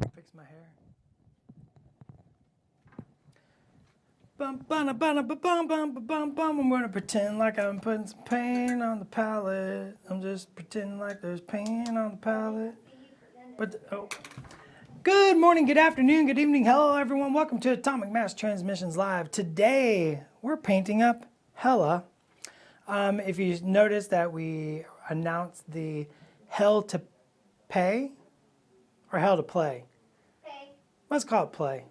Fix my hair. Bum, bum, bum, bum, bum, bum, bum, bum. I'm gonna pretend like I'm putting some paint on the palette. I'm just pretending like there's paint on the palette. Good morning, good afternoon, good evening. Hello, everyone. Welcome to Atomic Mass Transmissions Live. Today, we're painting up Hela. If you notice that we announced the Hell to Pay or Hell to Play. Pay. Let's call it Play.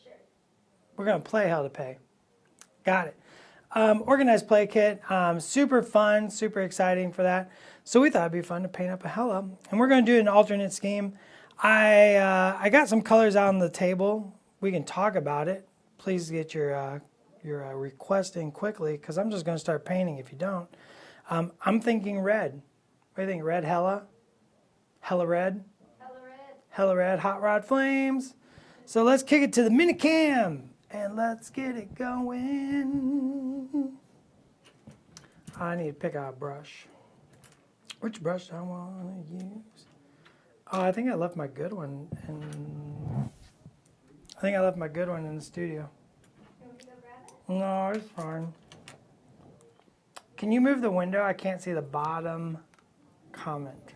Sure. We're going to play Hell to Pay. Got it. Organized play kit. Super fun, super exciting for that. So we thought it'd be fun to paint up a Hela. And we're going to do an alternate scheme. I got some colors out on the table. We can talk about it. Please get your request in quickly because I'm just going to start painting if you don't. I'm thinking red. What do you think? Red Hela? Hela red? Hella red. Hela red, hot rod flames. So let's kick it to the minicam and let's get it going. I need to pick out a brush. Which brush do I want to use? Oh, I think I left my good one in the studio. You want me to go grab it? No, it's fine. Can you move the window? I can't see the bottom comment.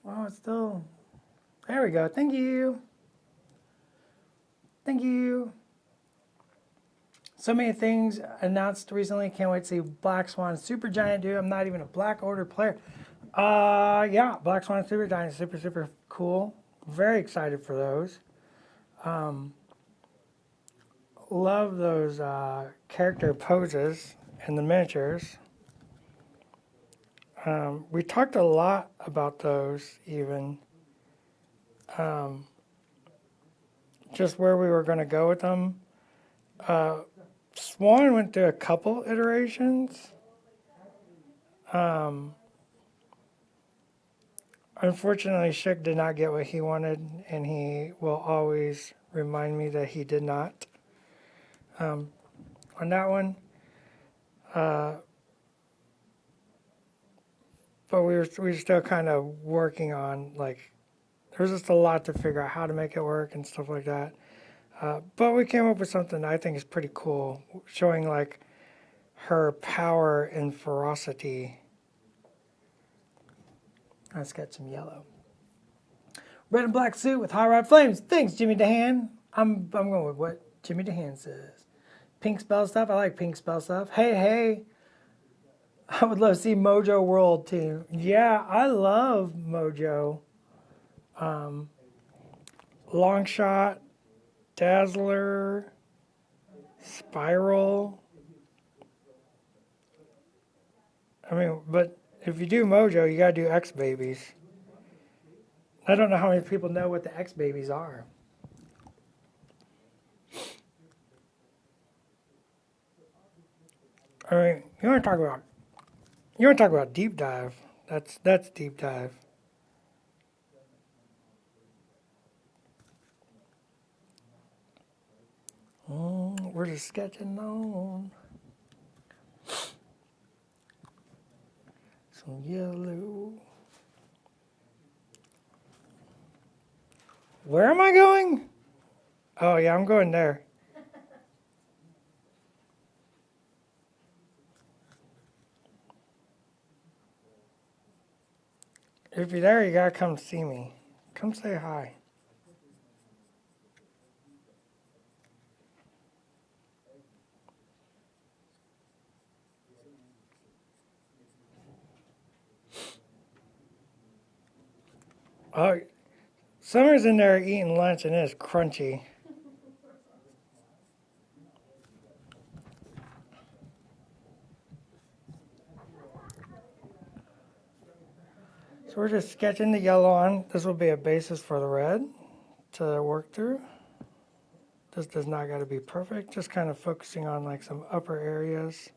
Oh, it's still... There we go. Thank you. Thank you. So many things announced recently. Can't wait to see Black Swan Super Giant do. I'm not even a Black Order player. Yeah, Black Swan Super Giant, super, super cool. Very excited for those. Love those character poses and the miniatures. We talked a lot about those even. Just where we were going to go with them. Swan went through a couple iterations. Unfortunately, Shook did not get what he wanted, and he will always remind me that he did not. On that one, but we were still kind of working on, like, there's just a lot to figure out how to make it work and stuff like that. But we came up with something I think is pretty cool, showing like her power and ferocity. Let's get some yellow. Red and black suit with hot rod flames. Thanks, Jimmy DeHaan. I'm going with what Jimmy DeHaan says. Pink spell stuff. I like pink spell stuff. Hey. I would love to see Mojo World too. Yeah, I love Mojo. Long Shot, Dazzler, Spiral. I mean, but if you do Mojo, you gotta do X Babies. I don't know how many people know what the X Babies are. I mean, you want to talk about deep dive. That's deep dive. We're just sketching on. Some yellow. Where am I going? Oh yeah, I'm going there. If you're there, you gotta come see me. Come say hi. Oh, Summer's in there eating lunch and it's crunchy. So we're just sketching the yellow on. This will be a basis for the red to work through. This does not got to be perfect. Just kind of focusing on like some upper areas.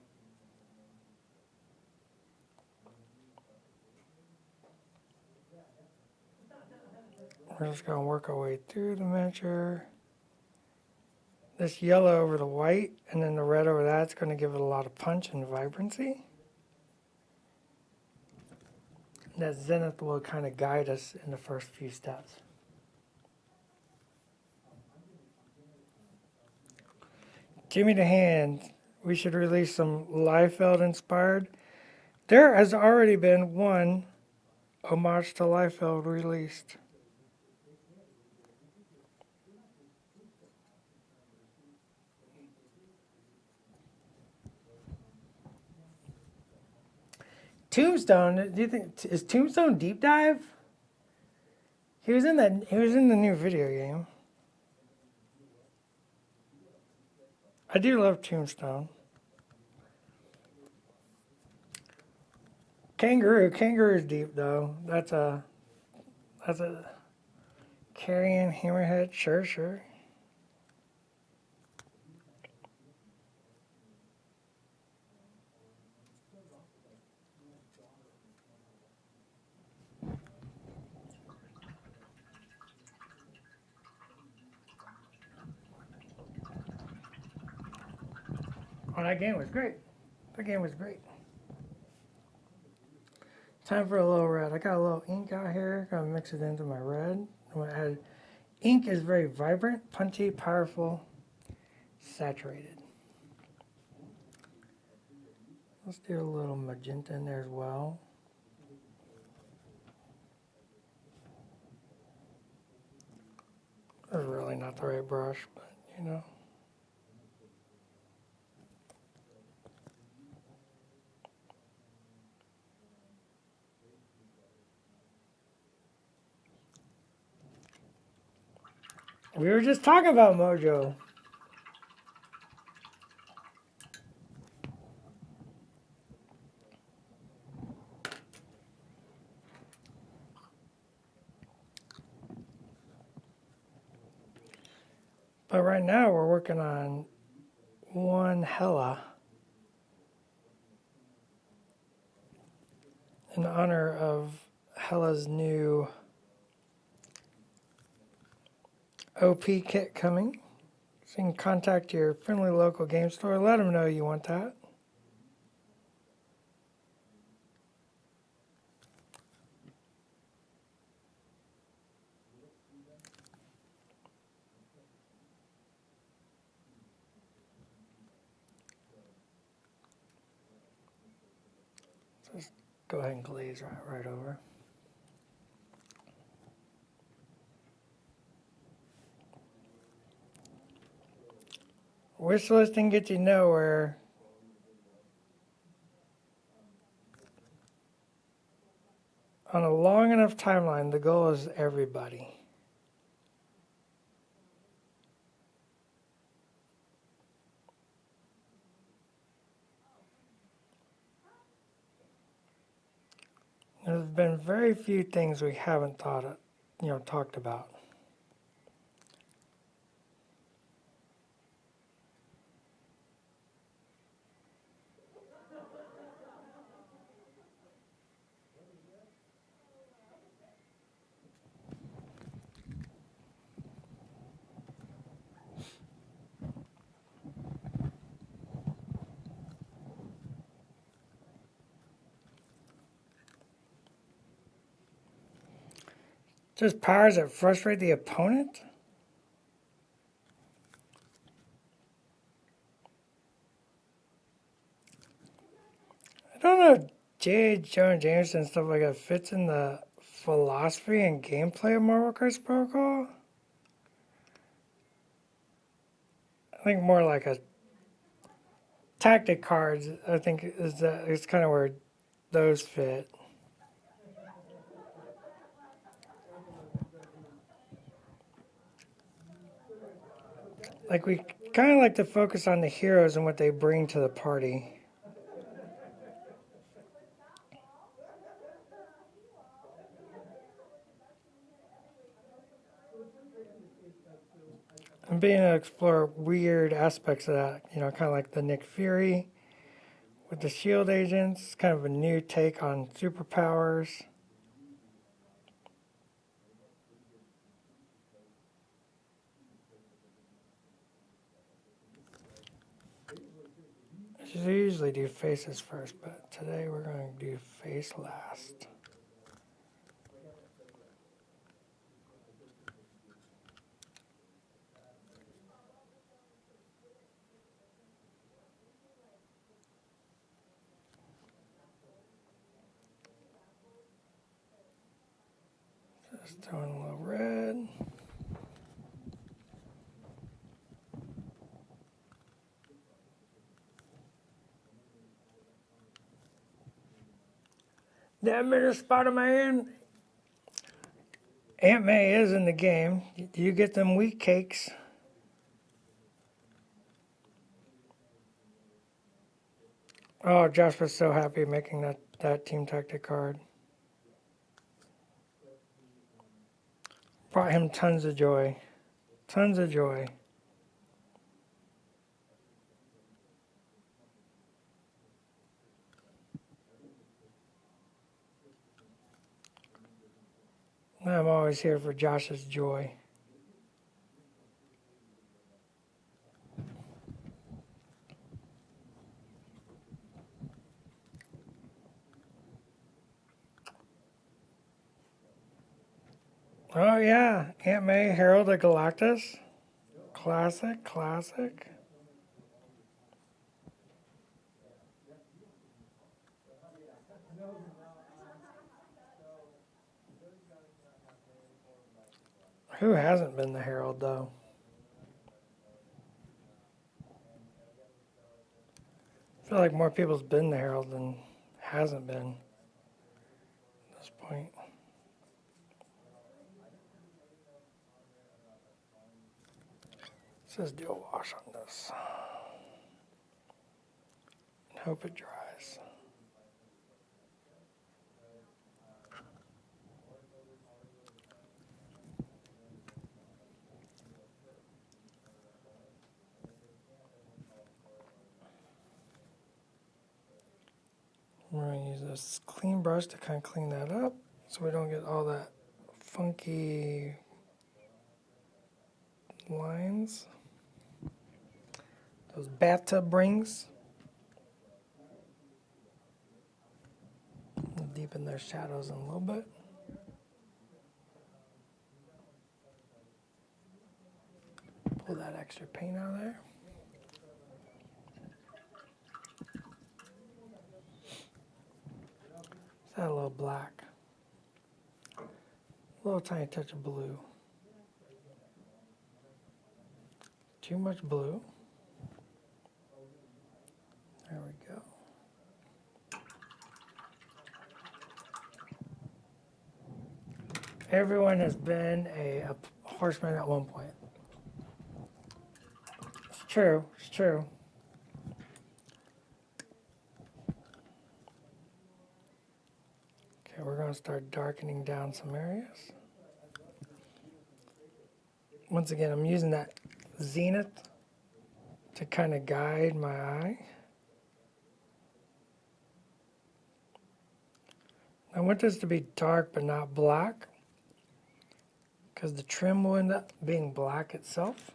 We're just going to work our way through the miniature. This yellow over the white and then the red over that's going to give it a lot of punch and vibrancy. That zenith will kind of guide us in the first few steps. Give me the hand. We should release some Liefeld inspired. There has already been one homage to Liefeld released. Tombstone. Do you think is Tombstone Deep Dive? He was in that. He was in the new video game. I do love Tombstone. Kangaroo's deep though. That's a carrion hammerhead. Sure. Oh, that game was great. Time for a little red. I got a little ink out here. Gonna mix it into my red. I'm gonna add. Ink is very vibrant, punchy, powerful, saturated. Let's do a little magenta in there as well. That's really not the right brush, but you know. We were just talking about Mojo. But right now we're working on one Hela in honor of Hela's new OP kit coming. So you can contact your friendly local game store. Let them know you want that. So just go ahead and glaze right over. Wish listing gets you nowhere. On a long enough timeline, the goal is everybody. There's been very few things we haven't talked about. Just powers that frustrate the opponent? I don't know if J. Jonah Jameson and stuff like that fits in the philosophy and gameplay of Marvel Crisis Protocol. I think more like a tactic cards, I think is kind of where those fit. Like we kind of like to focus on the heroes and what they bring to the party. And being able to explore weird aspects of that, kind of like the Nick Fury with the shield agents, kind of a new take on superpowers. I usually do faces first, but today we're going to do face last. Throwing a little red. That minute Spider-Man. Aunt May is in the game. You get them wheat cakes. Oh, Josh was so happy making that team tactic card. Brought him tons of joy. Tons of joy. I'm always here for Josh's joy. Oh yeah, Aunt May, Herald of Galactus. Classic, classic. Who hasn't been the Herald though? I feel like more people's been the Herald than hasn't been at this point. Let's just do a wash on this. And hope it dries. We're going to use this clean brush to kind of clean that up so we don't get all that funky lines. Those bathtub rings. Deepen their shadows in a little bit. Pull that extra paint out of there. Let's add a little black. A little tiny touch of blue. Too much blue. There we go. Everyone has been a horseman at one point. It's true. It's true. Okay, we're going to start darkening down some areas. Once again, I'm using that zenith to kind of guide my eye. I want this to be dark but not black, because the trim will end up being black itself.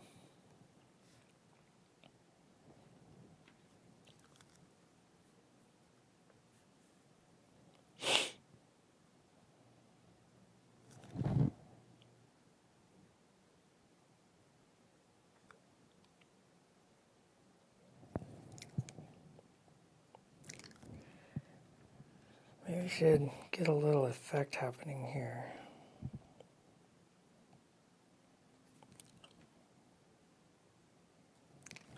Maybe we should get a little effect happening here.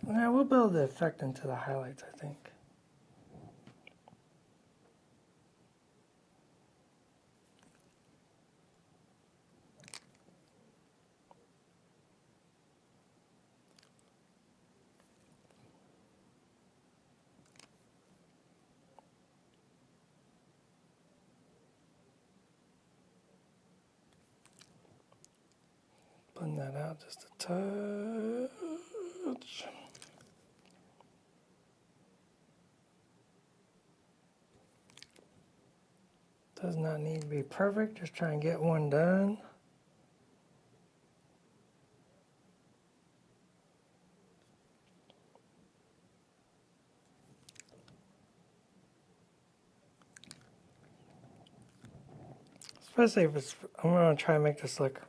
Yeah, we'll build the effect into the highlights, I think. Blend that out just a touch. Does not need to be perfect, just try and get one done. Especially if it's, I'm going to try and make this look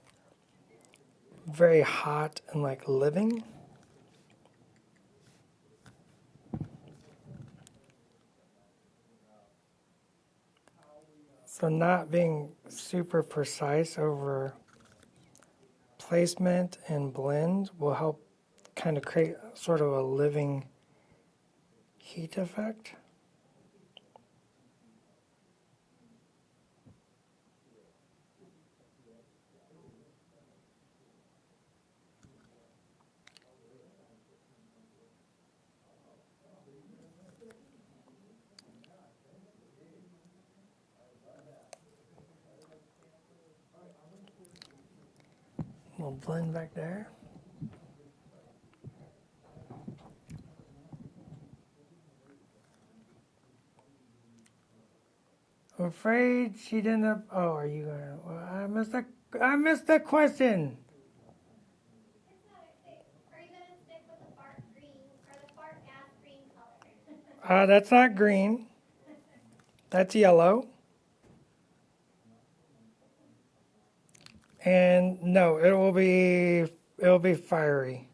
very hot and like living. So not being super precise over placement and blend will help kind of create sort of a living heat effect. We'll blend back there. I'm afraid she didn't. Oh, are you gonna? Well, I missed the question. It's not okay. Are you gonna stick with the fart green or the fart gas green color? That's not green. That's yellow. And no, it'll be fiery.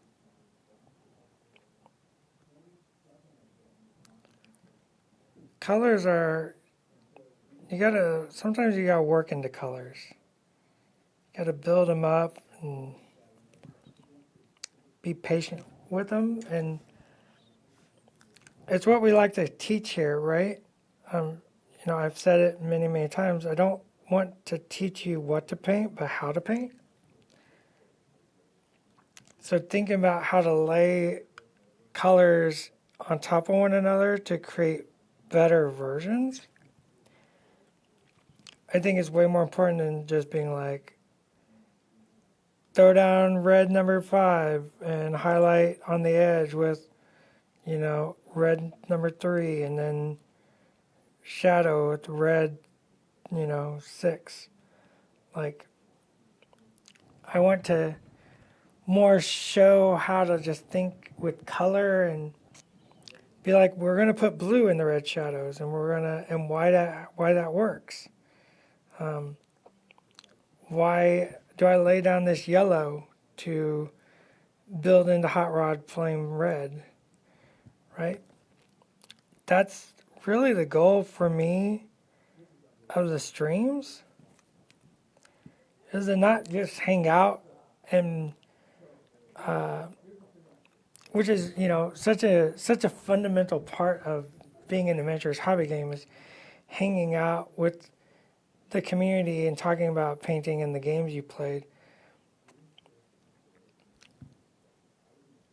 Colors are sometimes you gotta work into colors. You gotta build them up and be patient with them, and it's what we like to teach here, right? I've said it many times. I don't want to teach you what to paint, but how to paint. So thinking about how to lay colors on top of one another to create better versions, I think is way more important than just being like, throw down red number 5 and highlight on the edge with, red number 3 and then shadow with red, 6. Like, I want to more show how to just think with color and be like, we're gonna put blue in the red shadows, and why that works. Why do I lay down this yellow to build into Hot Rod Flame Red, right? That's really the goal for me of the streams, is to not just hang out and which is such a fundamental part of being an adventurous hobby game, is hanging out with the community and talking about painting and the games you played.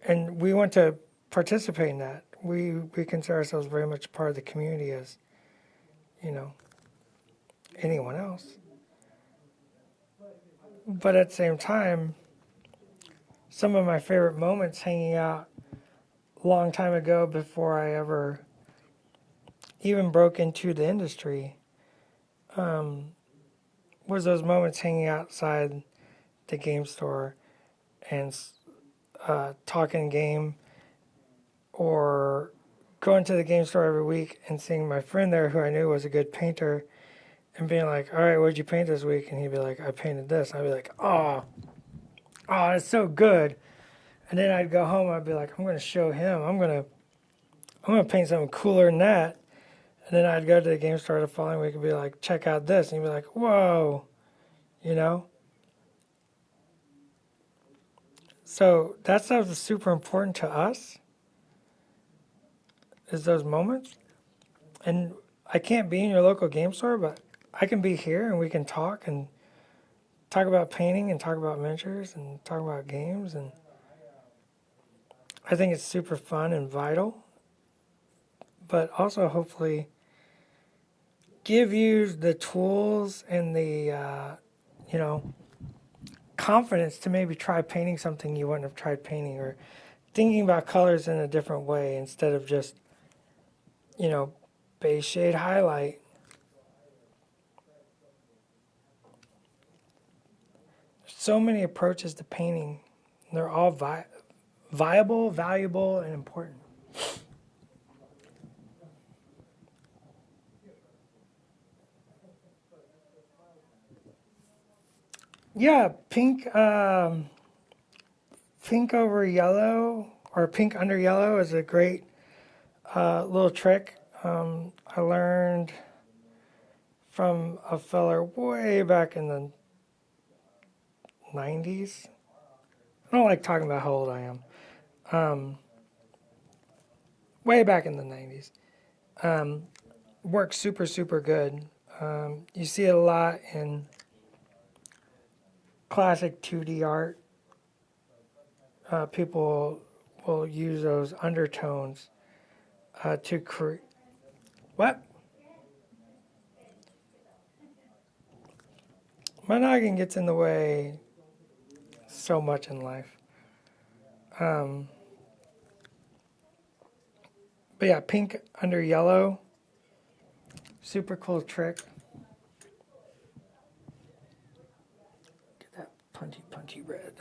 And we want to participate in that. We consider ourselves very much part of the community as anyone else. But at the same time, some of my favorite moments hanging out a long time ago, before I ever even broke into the industry, was those moments hanging outside the game store and talking game, or going to the game store every week and seeing my friend there who I knew was a good painter, and being like, all right, what'd you paint this week? And he'd be like, I painted this. And I'd be like, oh, it's so good. And then I'd go home, I'd be like, I'm going to show him. I'm going to paint something cooler than that. And then I'd go to the game store the following week and be like, check out this. And he'd be like, whoa, So that stuff is super important to us, is those moments. And I can't be in your local game store, but I can be here and we can talk about painting and talk about miniatures and talk about games. And I think it's super fun and vital, but also hopefully give you the tools and the, confidence to maybe try painting something you wouldn't have tried painting, or thinking about colors in a different way instead of just, base shade highlight. So many approaches to painting. They're all viable, valuable, and important. Yeah, pink over yellow, or pink under yellow, is a great little trick I learned from a feller way back in the 90s. I don't like talking about how old I am. Way back in the 90s. Works super, super good. You see it a lot in classic 2D art. People will use those undertones to create. What? My noggin gets in the way so much in life. But yeah, pink under yellow. Super cool trick. Get that punchy, punchy red.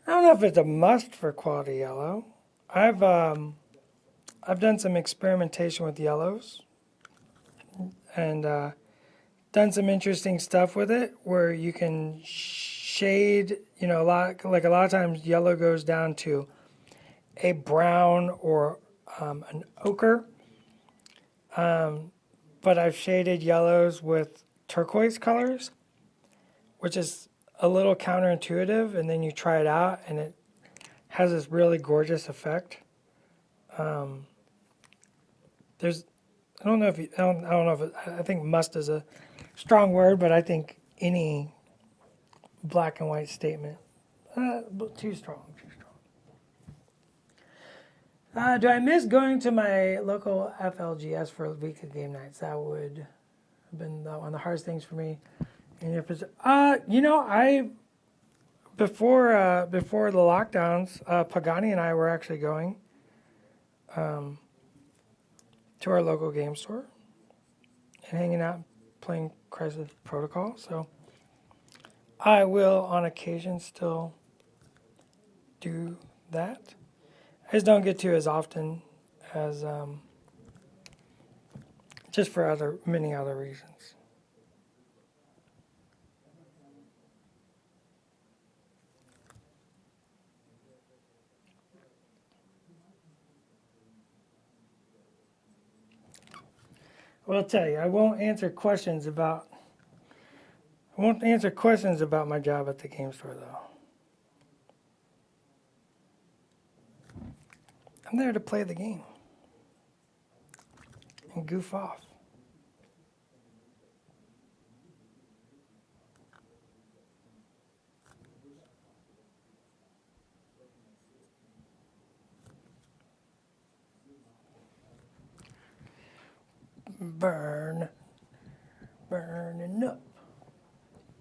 I don't know if it's a must for quality yellow. I've done some experimentation with yellows and done some interesting stuff with it where you can shade, a lot of times yellow goes down to a brown or an ochre. But I've shaded yellows with turquoise colors, which is a little counterintuitive, and then you try it out and it has this really gorgeous effect. There's, I don't know if I don't know if I think must is a strong word, but I think any black and white statement, too strong. Do I miss going to my local FLGS for weekly game nights? That would have been one of the hardest things for me. In your position, I before the lockdowns, Pagani and I were actually going to our local game store and hanging out, playing Crisis Protocol. So I will, on occasion, still do that. I just don't get to as often as just for many other reasons. Well, I'll tell you, I won't answer questions about my job at the game store, though. I'm there to play the game and goof off. Burning up.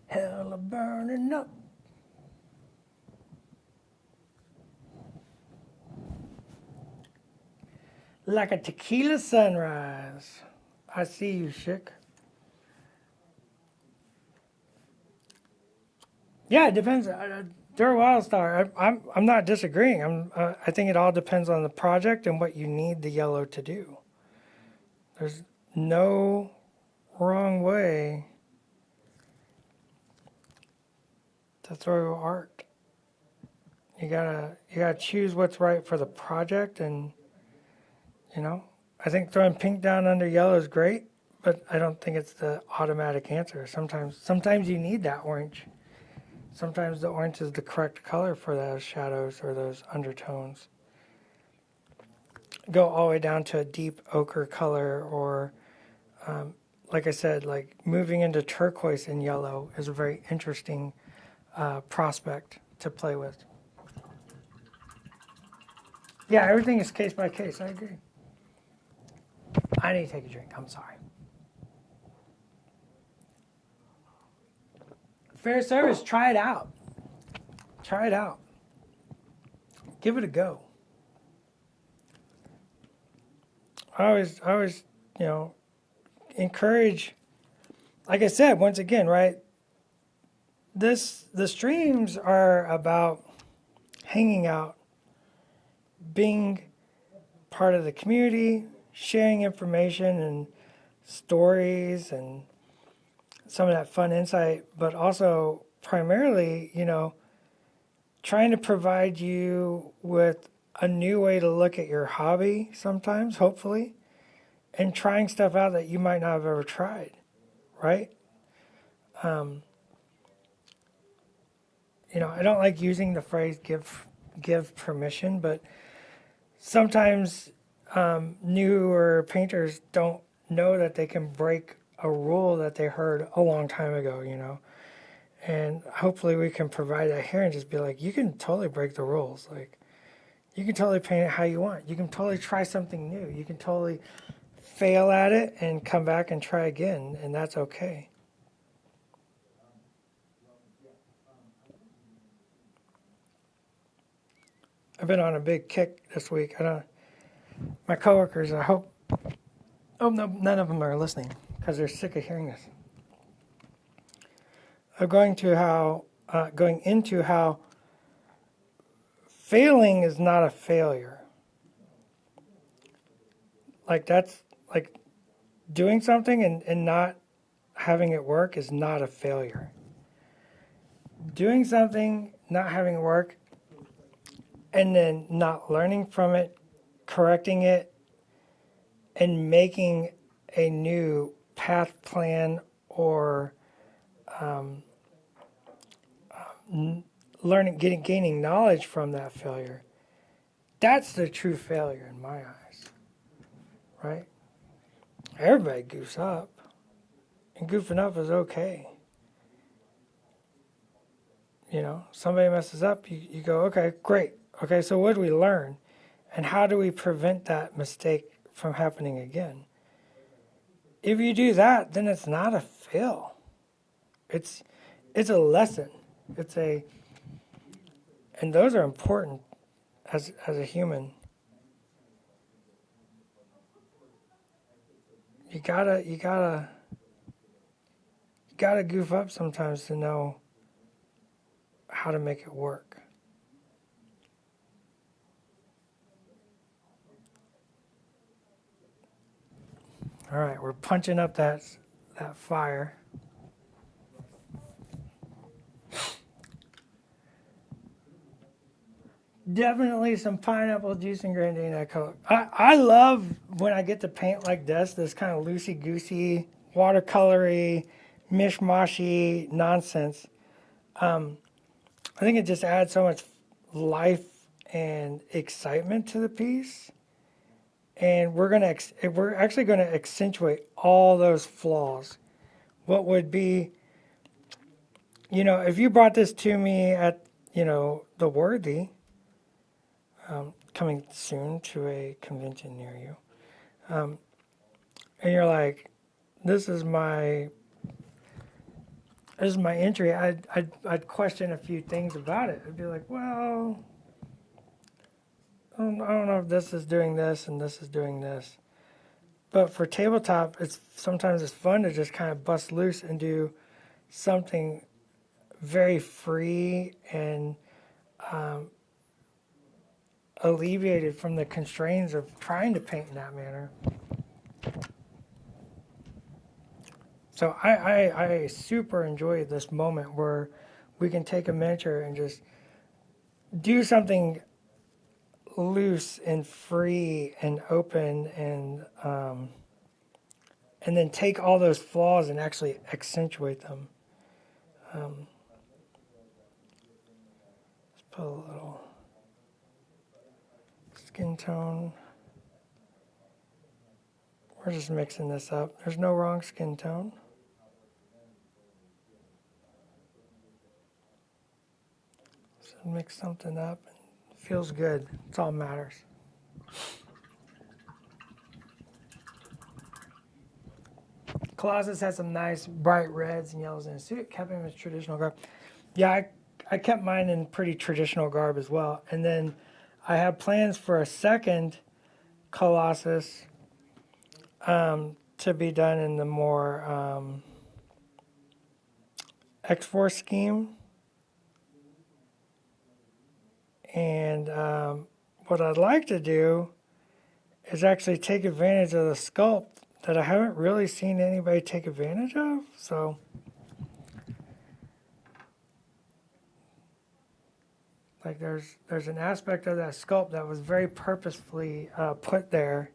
Hella burning up. Like a tequila sunrise. I see you, Chick. Yeah, it depends. They're a wild star. I'm not disagreeing. I think it all depends on the project and what you need the yellow to do. There's no wrong way to throw art. You gotta choose what's right for the project, and I think throwing pink down under yellow is great, but I don't think it's the automatic answer. Sometimes you need that orange. Sometimes the orange is the correct color for those shadows or those undertones. Go all the way down to a deep ochre color, or like I said, like moving into turquoise and yellow is a very interesting prospect to play with. Yeah, everything is case by case. I agree. I need to take a drink. I'm sorry. Fair service. Try it out. Try it out. Give it a go. I always, encourage. Like I said, once again, right? The streams are about hanging out, being part of the community, sharing information and stories and some of that fun insight, but also primarily, trying to provide you with a new way to look at your hobby sometimes, hopefully, and trying stuff out that you might not have ever tried, right? Um, I don't like using the phrase give permission, but sometimes newer painters don't know that they can break a rule that they heard a long time ago. And hopefully we can provide that here and just be like, you can totally break the rules. Like, you can totally paint it how you want. You can totally try something new. You can totally fail at it and come back and try again, and that's okay. I've been on a big kick this week. My coworkers, I hope no, none of them are listening because they're sick of hearing this. I'm going into how failing is not a failure. Like that's like doing something and not having it work is not a failure. Doing something, not having it work, and then not learning from it, correcting it, and making a new path plan or gaining knowledge from that failure. That's the true failure in my eyes, right? Everybody goofs up, and goofing up is okay. Somebody messes up, you go, okay, great. Okay, so what do we learn? And how do we prevent that mistake from happening again? If you do that, then it's not a fail. It's a lesson. And those are important as a human. You gotta goof up sometimes to know how to make it work. All right, we're punching up that fire. Definitely some pineapple juice and grenadine color. I love when I get to paint like this kind of loosey-goosey, watercolory, mishmashy nonsense. I think it just adds so much life and excitement to the piece. And we're actually gonna accentuate all those flaws. What would be, if you brought this to me at, the Worthy, coming soon to a convention near you, and you're like, this is my entry. I'd question a few things about it. I'd be like, well, I don't know if this is doing this and this is doing this. But for tabletop, sometimes it's fun to just kind of bust loose and do something very free and alleviated from the constraints of trying to paint in that manner. So I super enjoy this moment where we can take a miniature and just do something loose and free and open and then take all those flaws and actually accentuate them. Let's put a little skin tone. We're just mixing this up. There's no wrong skin tone. So mix something up. It feels good. It's all matters. Colossus has some nice bright reds and yellows in his suit. Kept him in his traditional garb. Yeah, I kept mine in pretty traditional garb as well. And then I have plans for a second Colossus to be done in the more X-Force scheme. And what I'd like to do is actually take advantage of the sculpt that I haven't really seen anybody take advantage of. So Like there's an aspect of that sculpt that was very purposefully put there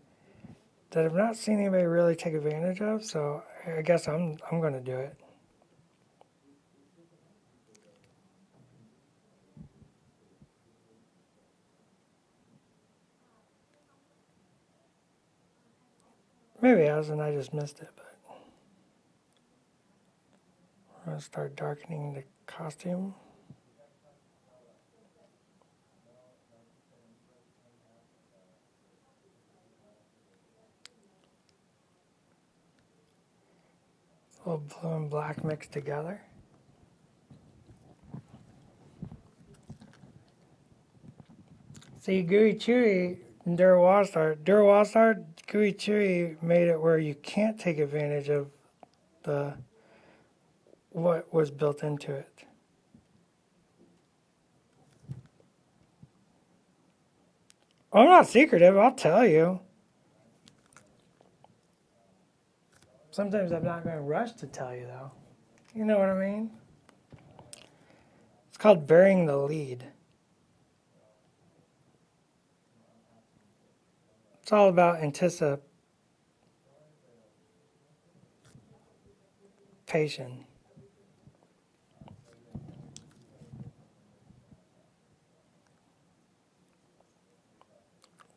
that I've not seen anybody really take advantage of. So I guess I'm going to do it. Maybe it has and I just missed it. But we're going to start darkening the costume. A little blue and black mixed together. See, Gooey Chewy and Durwalstar, Gooey Chewy made it where you can't take advantage of what was built into it. I'm not secretive, I'll tell you. Sometimes I'm not going to rush to tell you, though. You know what I mean? It's called burying the lead. It's all about anticipation.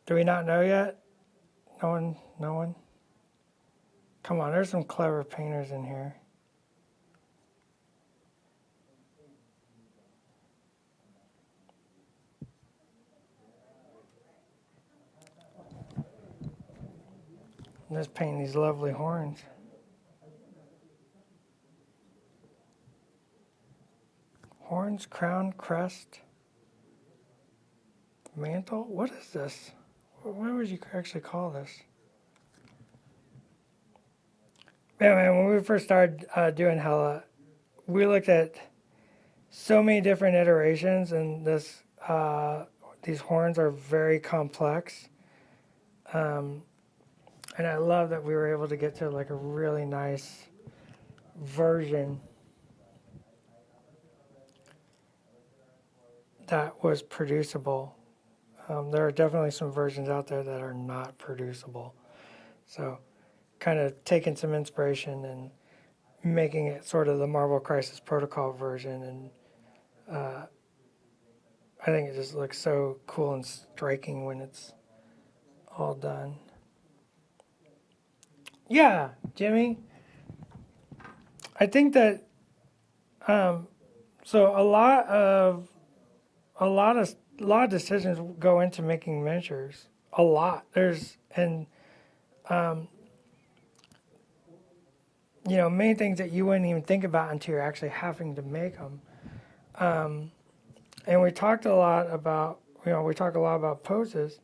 Do we not know yet? No one? No one? Come on, there's some clever painters in here. Let's paint these lovely horns. Horns, crown, crest, mantle. What is this? What would you actually call this? Yeah, man, when we first started doing Hela, we looked at so many different iterations, and these horns are very complex. And I love that we were able to get to like a really nice version that was producible. There are definitely some versions out there that are not producible. So kind of taking some inspiration and making it sort of the Marvel Crisis Protocol version. And I think it just looks so cool and striking when it's all done. Yeah, Jimmy. I think that so a lot of decisions go into making miniatures. A lot. Many things that you wouldn't even think about until you're actually having to make them. And we talk a lot about poses,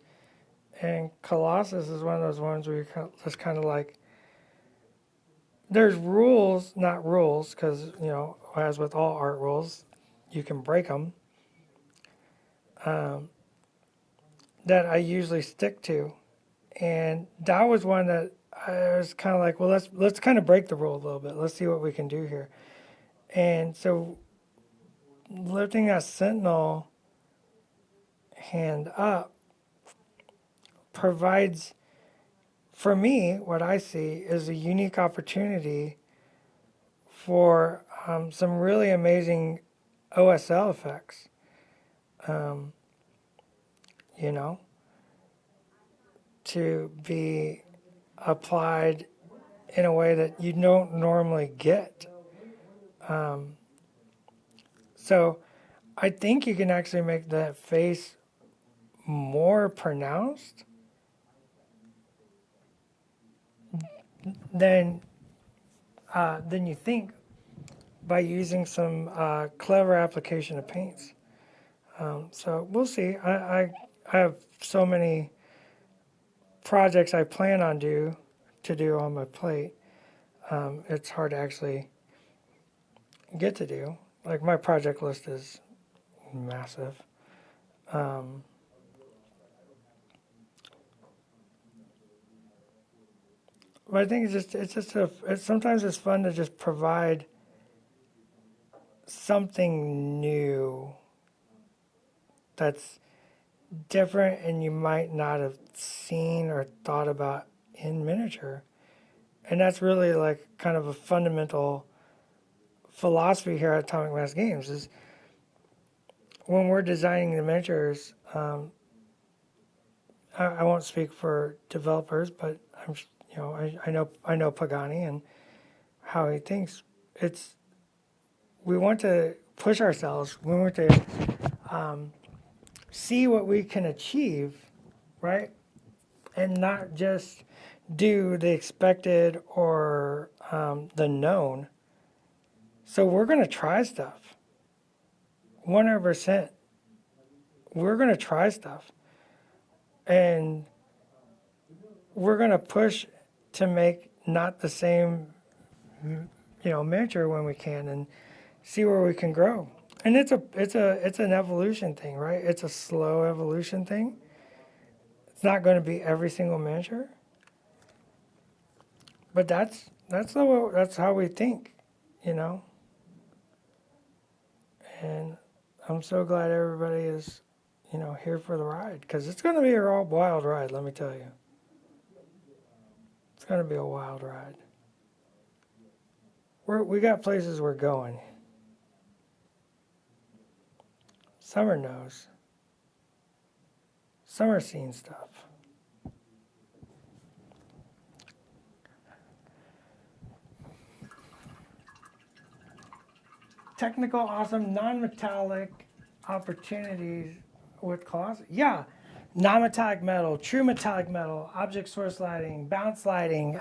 and Colossus is one of those ones where you're just kind of like, there's rules, not rules, because, as with all art rules, you can break them, that I usually stick to. And that was one that I was kind of like, well, let's kind of break the rule a little bit. Let's see what we can do here. And so lifting that sentinel hand up provides, for me, what I see is a unique opportunity for some really amazing OSL effects. To be applied in a way that you don't normally get. So I think you can actually make that face more pronounced than you think by using some clever application of paints. So we'll see. I have so many projects I plan on to do on my plate. It's hard to actually get to do. Like my project list is massive. But I think sometimes it's fun to just provide something new that's different and you might not have seen or thought about in miniature. And that's really like kind of a fundamental philosophy here at Atomic Mass Games is when we're designing the miniatures, I won't speak for developers, but I know Pagani and how he thinks. We want to push ourselves. We want to see what we can achieve, right? And not just do the expected or the known. So we're going to try stuff. 100%. We're going to try stuff. And we're going to push to make not the same, miniature when we can and see where we can grow. And it's an evolution thing, right? It's a slow evolution thing. It's not going to be every single miniature. But that's how we think, you know. And I'm so glad everybody is, here for the ride because it's going to be a wild ride. Let me tell you, it's going to be a wild ride. We got places we're going. Summer knows. Summer's seen stuff. Technical, awesome, non-metallic opportunities with claws. Yeah, non-metallic metal, true metallic metal, object source lighting, bounce lighting.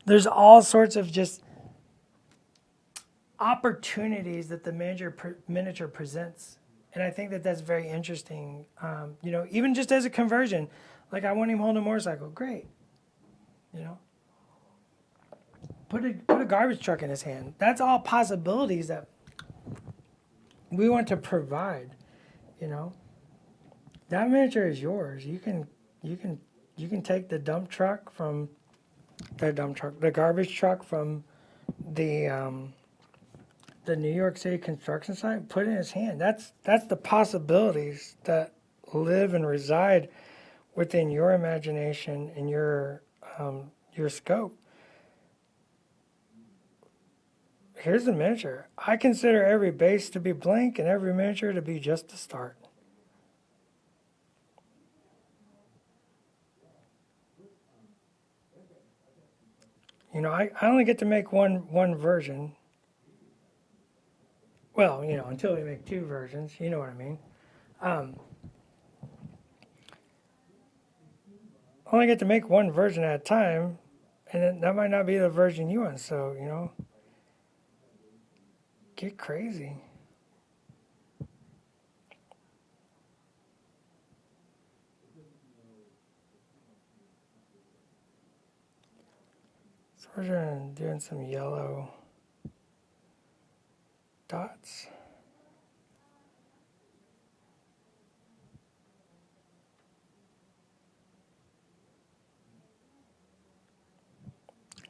There's all sorts of just opportunities that the miniature presents. And I think that that's very interesting. Even just as a conversion, like I want him holding a motorcycle, great. Put a garbage truck in his hand. That's all possibilities that we want to provide. That miniature is yours. You can take the garbage truck from the New York City construction site, put it in his hand. That's the possibilities that live and reside within your imagination and your scope. Here's the miniature. I consider every base to be blank and every miniature to be just the start. I only get to make one version. Well, until we make two versions, you know what I mean. Only get to make one version at a time, and that might not be the version you want. So, get crazy. So we're doing some yellow dots.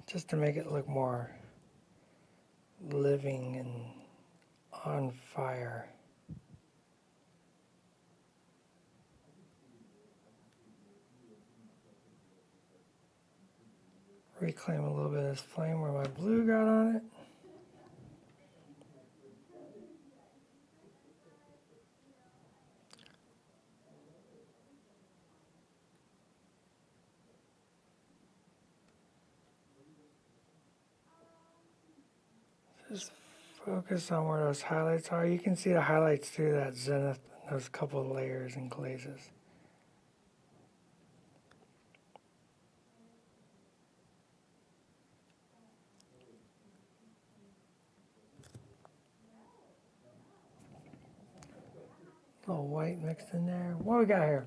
Just to make it look more living and on fire. Reclaim a little bit of this flame where my blue got on it. Just focus on where those highlights are. You can see the highlights through that zenith, those couple of layers and glazes. A little white mixed in there. What we got here?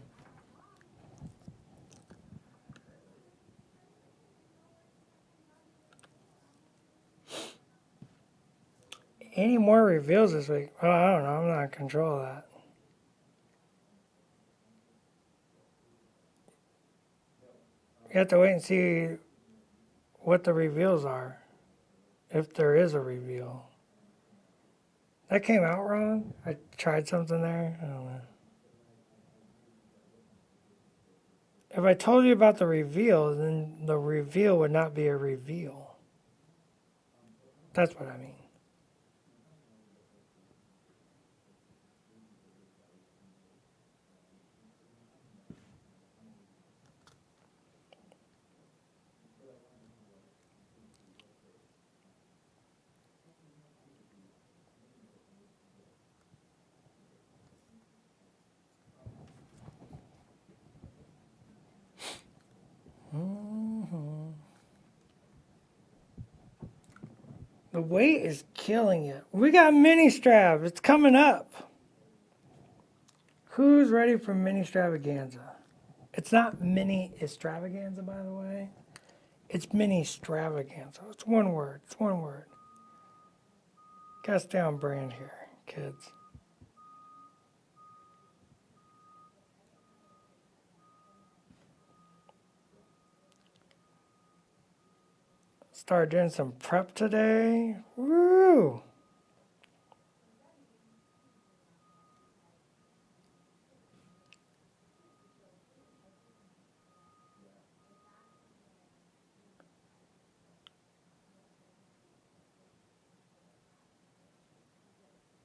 Any more reveals this week? Oh, I don't know. I'm not in control of that. You have to wait and see what the reveals are, if there is a reveal. That came out wrong. I tried something there. I don't know. If I told you about the reveal, then the reveal would not be a reveal. That's what I mean. The weight is killing it. We got mini strap. It's coming up. Who's ready for mini extravaganza? It's not mini extravaganza, by the way. It's mini extravaganza. It's one word. It's one word. Gotta stay on brand here, kids. Started doing some prep today. Woo!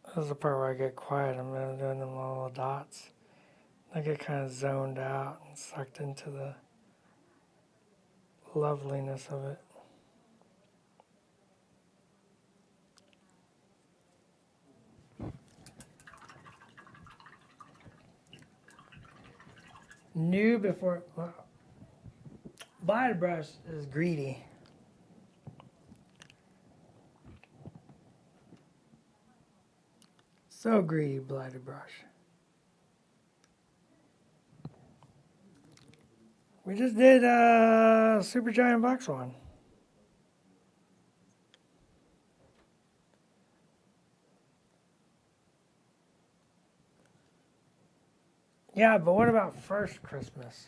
This is the part where I get quiet. I'm doing them little dots. I get kind of zoned out and sucked into the loveliness of it. New before. Well, Bladder brush is greedy. So greedy, bladder brush. We just did Super Giant Box one. Yeah, but what about first Christmas?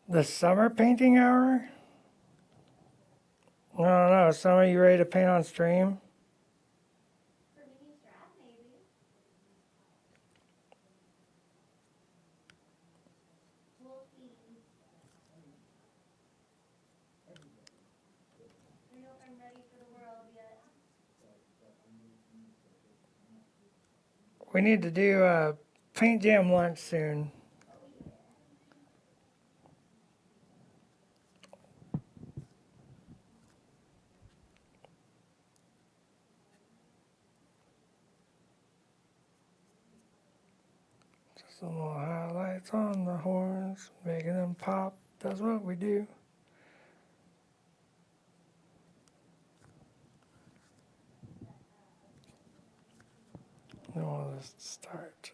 The summer painting hour? No. Summer, you ready to paint on stream? For mini strap, maybe. We'll see. I don't know if I'm ready for the world yet. We need to do a paint jam lunch soon. Just some little highlights on the horns, making them pop. That's what we do. Then we'll just start.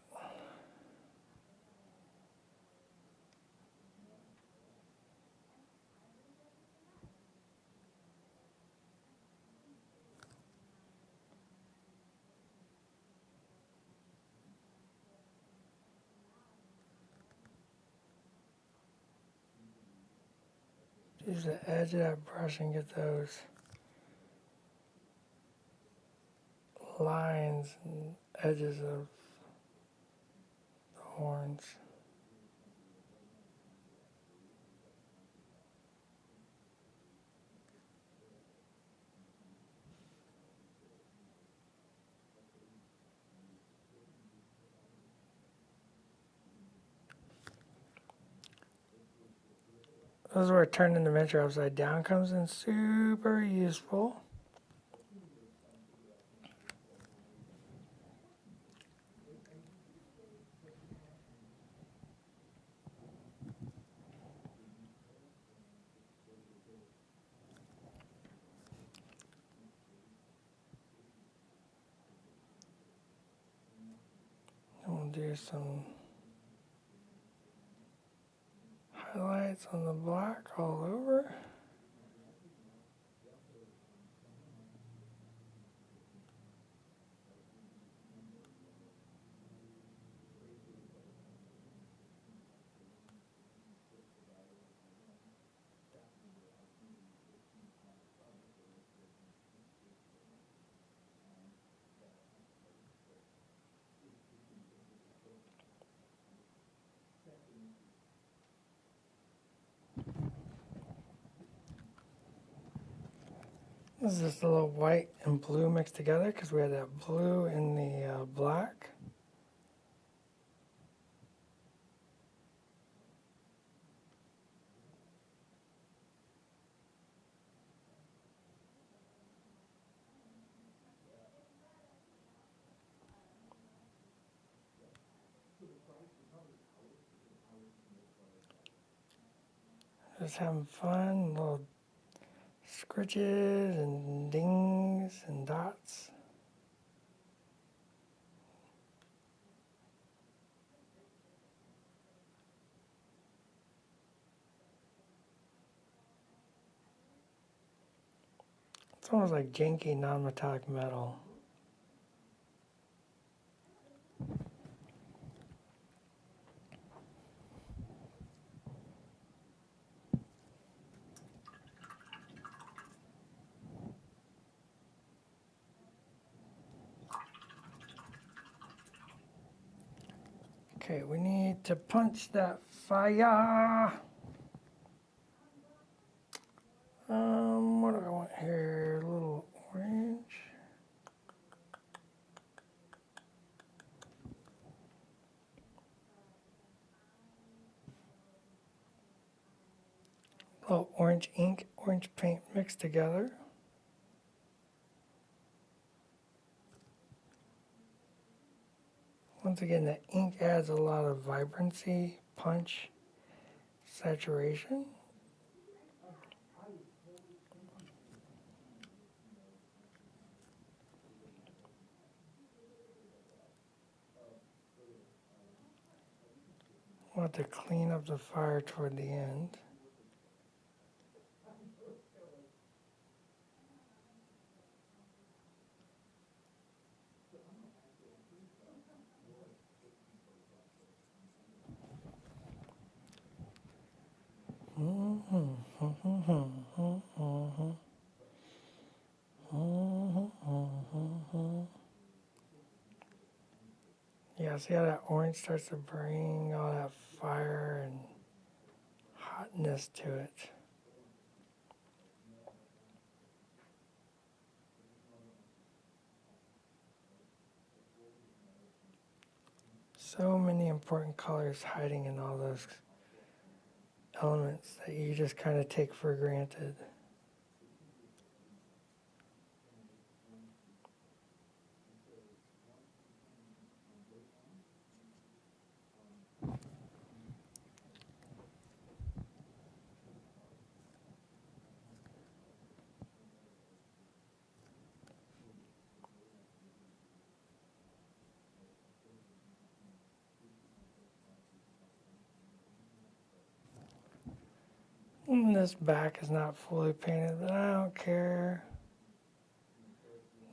Use the edge of that brush and get those lines and edges of the horns. This is where turning the miniature upside down comes in super useful. And we'll do some highlights on the black all over. This is just a little white and blue mixed together because we had that blue in the black. Just having fun, little scritches and dings and dots. It's almost like janky non-metallic metal. Okay, we need to punch that fire. What do I want here? A little orange. A little orange ink, orange paint mixed together. Once again, the ink adds a lot of vibrancy, punch, saturation. Want to clean up the fire toward the end. Yeah, see how that orange starts to bring all that fire and hotness to it. So many important colors hiding in all those elements that you just kind of take for granted. And this back is not fully painted, but I don't care.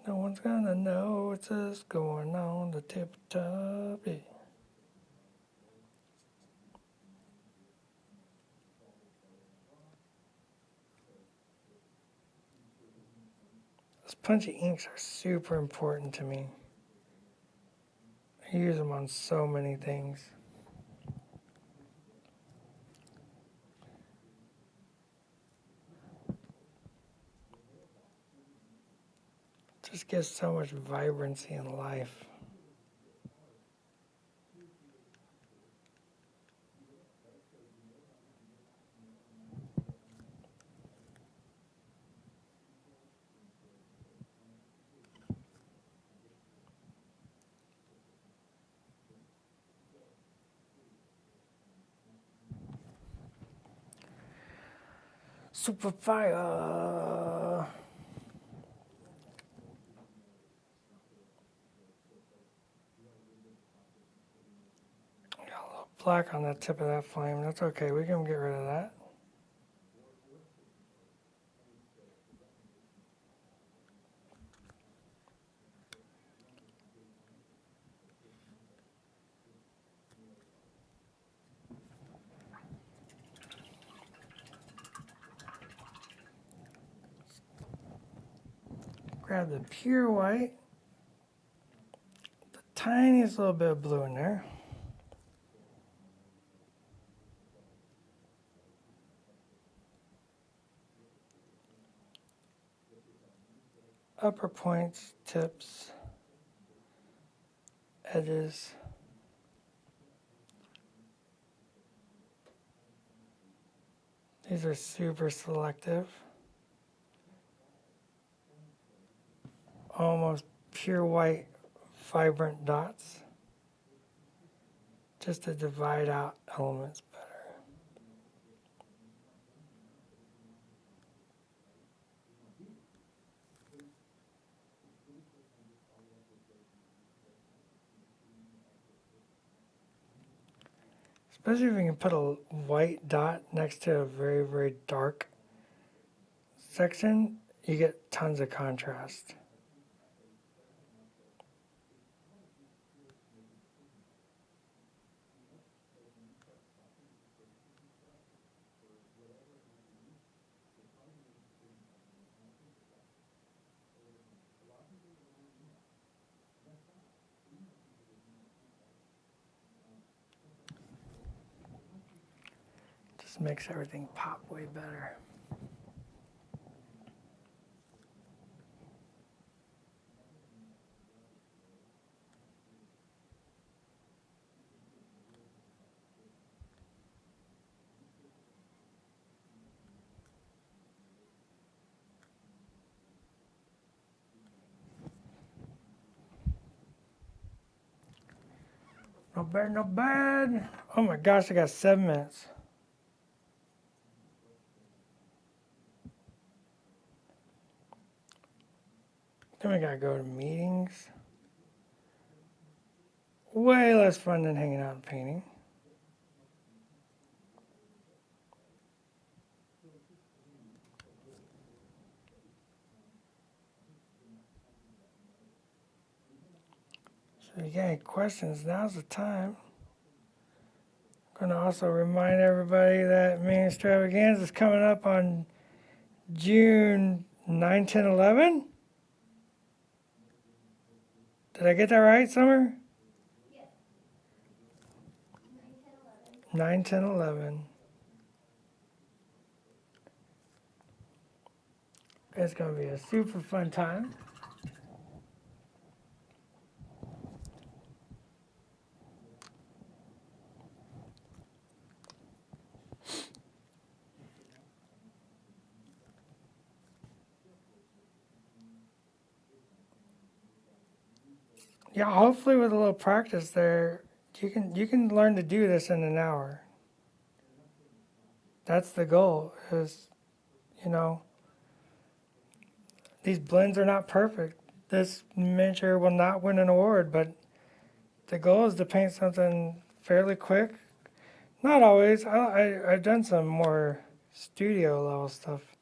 No one's gonna know what's this going on the tip top. Those punchy inks are super important to me. I use them on so many things. Just gives so much vibrancy in life. Super fire. Got a little black on the tip of that flame. That's okay. We can get rid of that. Grab the pure white. The tiniest little bit of blue in there. upper points, tips, edges. These are super selective. Almost pure white, vibrant dots. Just to divide out elements better. Especially if you can put a white dot next to a very, very dark section, you get tons of contrast. Just makes everything pop way better. Not bad, not bad. Oh my gosh, I got 7 minutes. Then we gotta go to meetings. Way less fun than hanging out and painting. So if you got any questions, now's the time. I'm gonna also remind everybody that Main Extravaganza is coming up on June 9, 10, 11. Did I get that right, Summer? Yes. 9, 10, 11. It's going to be a super fun time. Yeah, hopefully with a little practice there, you can learn to do this in an hour. That's the goal. Is, you know, these blends are not perfect. This miniature will not win an award, but the goal is to paint something fairly quick. Not always. I've done some more studio level stuff,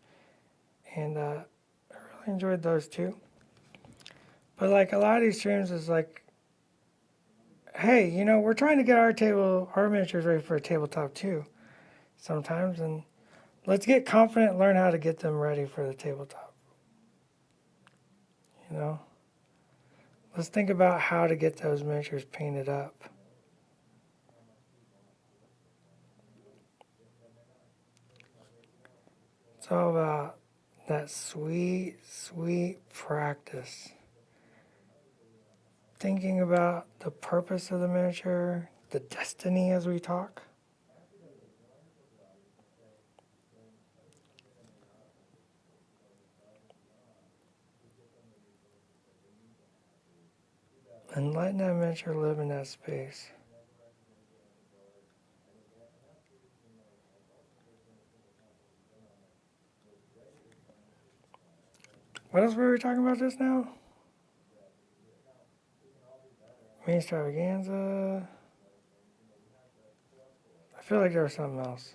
and I really enjoyed those too. But like a lot of these streams is like, hey, you know, we're trying to get our miniatures ready for a tabletop too, sometimes, and let's get confident and learn how to get them ready for the tabletop. You know, let's think about how to get those miniatures painted up. It's all about that sweet, sweet practice. Thinking about the purpose of the miniature, the destiny as we talk. And letting that miniature live in that space. What else were we talking about just now? Main Extravaganza. I feel like there was something else.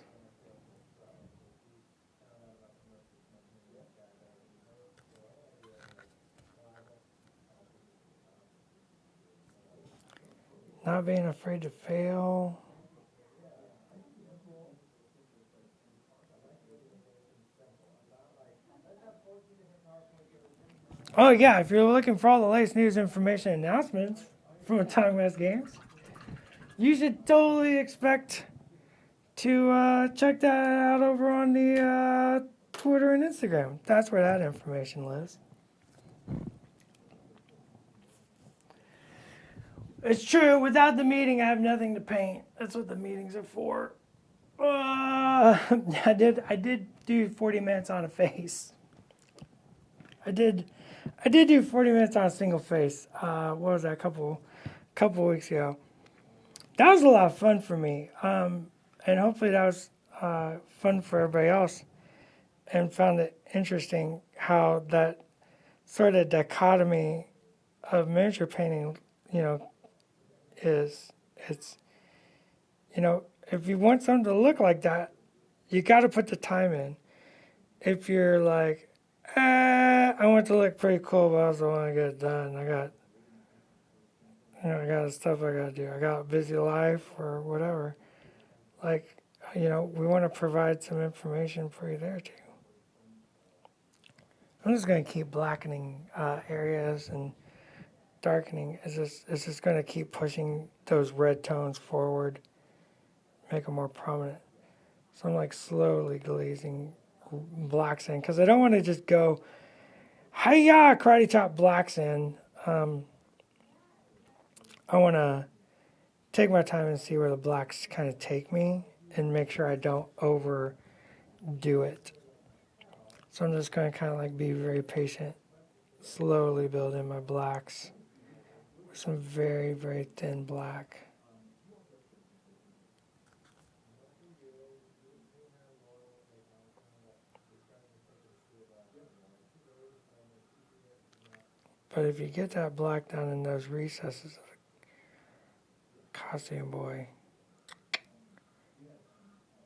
Not being afraid to fail. Oh yeah, if you're looking for all the latest news, information, and announcements from Time West Games, you should totally expect to check that out over on the Twitter and Instagram. That's where that information lives. It's true. Without the meeting, I have nothing to paint. That's what the meetings are for. I did do 40 minutes on a face. I did do 40 minutes on a single face. What was that? A couple weeks ago. That was a lot of fun for me. And hopefully that was fun for everybody else. And found it interesting how that sort of dichotomy of miniature painting, is. It's, if you want something to look like that, you got to put the time in. If you're like, I want it to look pretty cool, but I also want to get it done. I got stuff I got to do. I got a busy life or whatever. Like, we want to provide some information for you there too. I'm just going to keep blackening areas and darkening. It's just going to keep pushing those red tones forward, make them more prominent. So I'm like slowly glazing blacks in because I don't want to just go, hi-ya, karate chop blacks in. I want to take my time and see where the blacks kind of take me and make sure I don't overdo it. So I'm just going to kind of like be very patient, slowly build in my blacks with some very, very thin black. But if you get that black down in those recesses of the costume boy,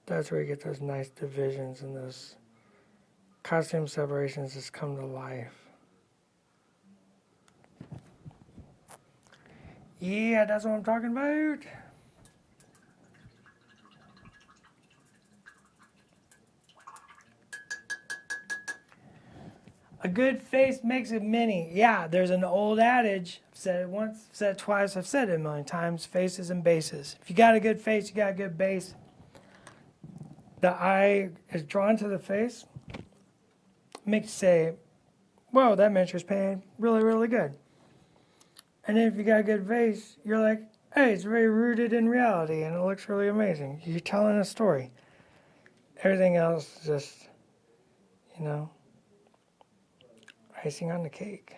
that's where you get those nice divisions and those costume separations just come to life. Yeah, that's what I'm talking about. A good face makes a mini. Yeah, there's an old adage. I've said it once, I've said it twice, I've said it a million times. Faces and bases. If you got a good face, you got a good base. The eye is drawn to the face. Makes you say, whoa, that miniature's painted really, really good. And then if you got a good face, you're like, hey, it's very rooted in reality and it looks really amazing. You're telling a story. Everything else is just, icing on the cake.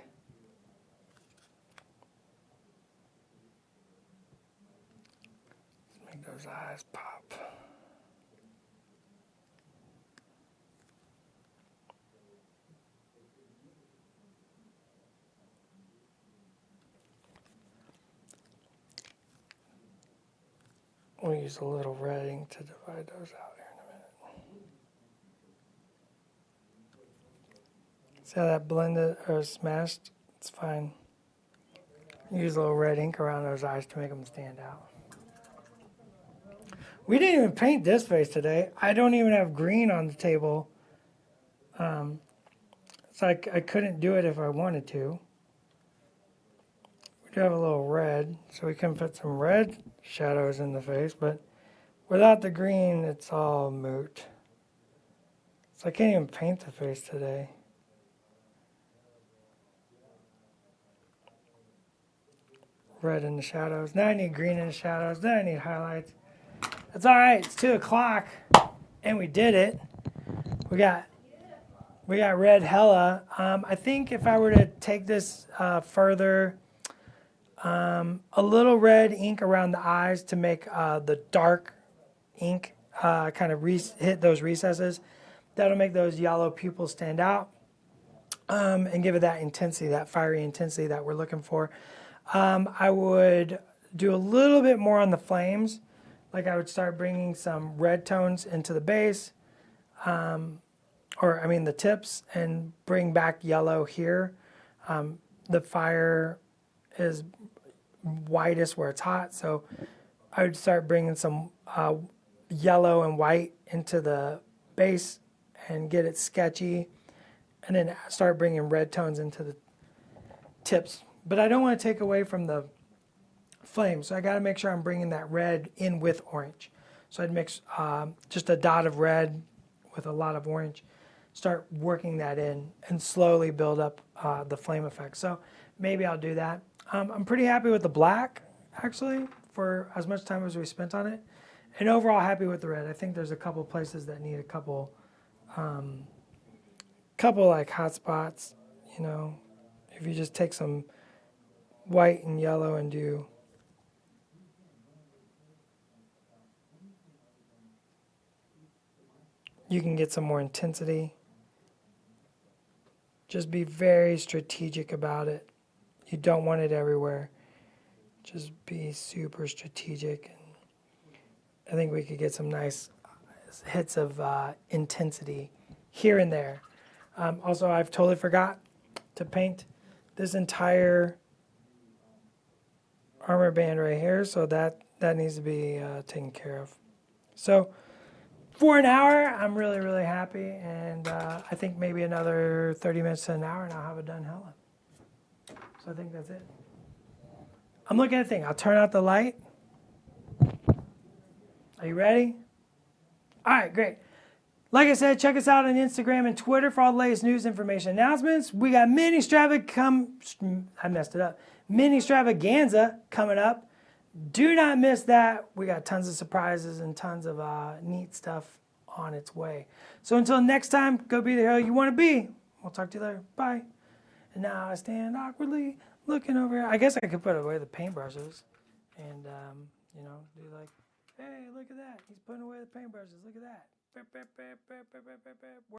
Let's make those eyes pop. We'll use a little red ink to divide those out here in a minute. See how that blended or smashed? It's fine. Use a little red ink around those eyes to make them stand out. We didn't even paint this face today. I don't even have green on the table. So I couldn't do it if I wanted to. We do have a little red, so we can put some red shadows in the face, but without the green, it's all moot. So I can't even paint the face today. Red in the shadows. Now I need green in the shadows. Then I need highlights. That's all right. It's 2 o'clock, and we did it. We got red Hela. I think if I were to take this further, a little red ink around the eyes to make the dark ink kind of hit those recesses. That'll make those yellow pupils stand out and give it that intensity, that fiery intensity that we're looking for. I would do a little bit more on the flames. Like I would start bringing some red tones into the base, the tips, and bring back yellow here. The fire is whitest where it's hot, so I would start bringing some yellow and white into the base and get it sketchy, and then start bringing red tones into the tips. But I don't want to take away from the flame, so I got to make sure I'm bringing that red in with orange. So I'd mix just a dot of red with a lot of orange, start working that in, and slowly build up the flame effect. So maybe I'll do that. I'm pretty happy with the black. actually, for as much time as we spent on it. And overall, happy with the red. I think there's a couple places that need a couple like hot spots. You know, if you just take some white and yellow and do you can get some more intensity. Just be very strategic about it. You don't want it everywhere. Just be super strategic. And I think we could get some nice hits of intensity here and there. Also, I've totally forgot to paint this entire armor band right here, so that needs to be taken care of. So for an hour, I'm really, really happy, and I think maybe another 30 minutes to an hour, and I'll have it done Hela. So I think that's it. I'm looking at the thing. I'll turn out the light. Are you ready? All right, great. Like I said, check us out on Instagram and Twitter for all the latest news, information, announcements. We got mini extravaganza coming up. Do not miss that. We got tons of surprises and tons of neat stuff on its way. So until next time, go be the hero you want to be. We'll talk to you later. Bye. And now I stand awkwardly looking over here. I guess I could put away the paintbrushes and, you know, do like, hey, look at that. He's putting away the paintbrushes. Look at that.